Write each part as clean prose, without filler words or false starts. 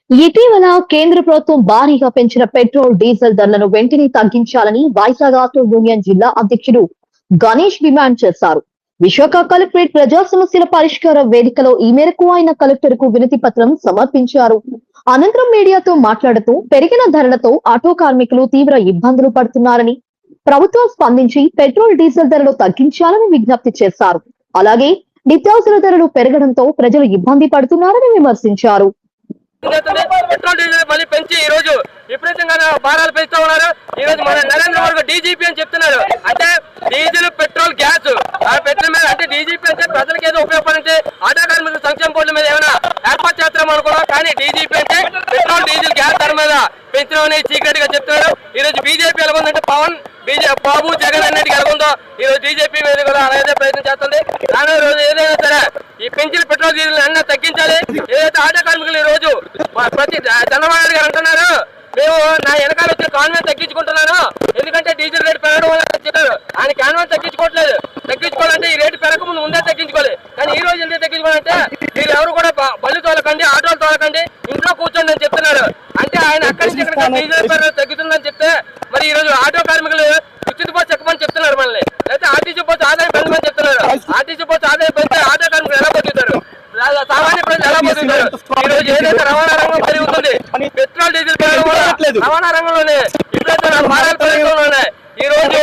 ఇటీవల కేంద్ర ప్రభుత్వం భారీగా పెంచిన పెట్రోల్, డీజిల్ ధరలను వెంటనే తగ్గించాలని వైజాగ్ ఆటో యూనియన్ జిల్లా అధ్యక్షుడు గణేష్ డిమాండ్ చేశారు. విశాఖ కలెక్టరేట్ ప్రజా సమస్యల పరిష్కార వేదికలో ఈ మేరకు ఆయన కలెక్టర్ కు వినతి పత్రం సమర్పించారు. అనంతరం మీడియాతో మాట్లాడుతూ పెరిగిన ధరలతో ఆటో కార్మికులు తీవ్ర ఇబ్బందులు పడుతున్నారని, ప్రభుత్వం స్పందించి పెట్రోల్, డీజిల్ ధరలు తగ్గించాలని విజ్ఞప్తి చేశారు. అలాగే నిత్యావసర ధరలు పెరగడంతో ప్రజలు ఇబ్బంది పడుతున్నారని విమర్శించారు. పెట్రోల్ డీజిల్ మళ్ళీ పెంచి ఈ రోజు విపరీతంగా భారాలు పెంచుతా ఉన్నారు. ఈ రోజు మన నరేంద్ర మోడీ డీజీపీ అని చెప్తున్నారు. అంటే డీజిల్, పెట్రోల్, గ్యాస్ ఆ పెట్రోల్ మీద అంటే డీజీపీ అంటే ప్రజలకు ఏదో ఉపయోగపడితే ఆటో కార్మికుల సంక్షేమ బోర్డుల మీద ఏమైనా ఏర్పాటు చేస్తాం అనుకున్నాం. కానీ డీజీపీ అంటే పెట్రోల్, డీజిల్, గ్యాస్ ధర మీద పెంచడం చీకటి గా చెప్తున్నారు. ఈ రోజు బీజేపీ ఎలాగుందంటే బాబు జగన్ అన్నిటికీ ఎలాగుందో ఈ రోజు బీజేపీ మీద కూడా అలాగే ప్రయత్నం చేస్తుంది. కానీ రోజు ఏదైనా సరే ఈ పెంచిన పెట్రోల్, డీజిల్ అన్నీ తగ్గించాలి. ఏదైతే ఆటో కార్మికులు ఈ రోజు ప్రతి చంద్రబాబు గారు అంటున్నారు, మేము నా వెనకాల వచ్చిన కాన్వెంట్ తగ్గించుకుంటున్నాను, ఎందుకంటే డీజిల్ రేటు పెరగడం వల్ల చెప్పారు. ఆయన కాన్వెంట్ తగ్గించుకోవట్లేదు. తగ్గించుకోవాలంటే ఈ రేటు పెరగక ముందు ముందే తగ్గించుకోవాలి. కానీ ఈ రోజు ఎందుకు తగ్గించుకోవాలంటే మీరు ఎవరు కూడా బళ్ళు తోలకండి, ఆటోలు తోలకండి, ఇంట్లో కూర్చోండి అని చెప్తున్నారు. అంటే ఆయన అక్కడి నుంచి ఇక్కడ డీజిల్ పెరగ తగ్గుతుందని చెప్తే మరి ఈ రోజు ఆటో కార్మికులు ఉచిత బస్సు ఎక్కమని చెప్తున్నారు. మనల్ని అయితే ఆర్టీసీ బస్సు ఆదాయం పెంచమని చెప్తున్నారు. ఆర్టీసీ బస్సు ఆదాయం పెంచితే ఆటో కార్మికులు ఎలా బతుకుతారు? సామాన్య ప్రజలు ఎలా బతుకుతారు? ఈ రోజు ఏదైతే రవాణా రంగం పెరుగుతుంది, పెట్రోల్, డీజిల్ పెరగడం వల్ల రవాణా రంగంలోనే ఇప్పుడైతే భారాలు పెరగడంలోనే ఈ రోజు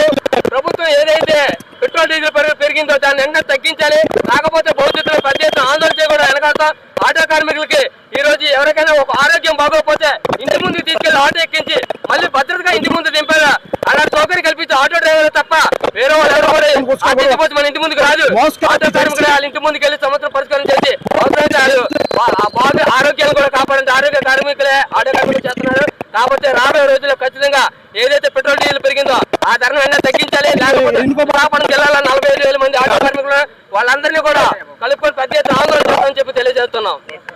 ప్రభుత్వం ఏదైతే పెట్రోల్, డీజిల్ పెరిగిందో దాన్ని వెంటనే తగ్గించాలి. కాకపోతే భవిష్యత్తులో పెద్ద ఎత్తున ఆందోళన చేయకుండా వెనకాడతాం. ఆటో కార్మికులకి ఈ రోజు ఎవరికైనా ఒక ఆరోగ్యం బాగోకపోతే ఇంటి ముందుకు తీసుకెళ్లి ఆటో ఎక్కించి మళ్ళీ భద్రతగా ఇంటి ముందు దింపారు. అలాంటి సౌకర్యం కల్పించే ఆటో డ్రైవర్ తప్ప వేరే వాళ్ళు ఎవరు కూడా మన ఇంటి ముందుకు రాదు. ఆటో కార్మికులు వాళ్ళ ఇంటి ముందుకు వెళ్ళి సమస్యలు పరిష్కారం చేసి అవసరమైతే ఆరోగ్యాన్ని కూడా కాపాడండి. ఆరోగ్య కార్మికులే ఆటో కార్మికులు చేస్తున్నారు. కాబట్టి రాబోయే రోజుల్లో ఖచ్చితంగా ఏదైతే పెట్రోల్, డీజిల్ పెరిగిందో ఆ ధరను వెంటనే తగ్గించాలి. లేకపోతే విశాఖపట్నం జిల్లాలో 45,000 మంది ఆటో కార్మికులు వాళ్ళందరినీ కూడా కలుపుకొని పెద్ద ఎత్తున ఆందోళన చేస్తామని చెప్పి తెలియజేస్తున్నాం.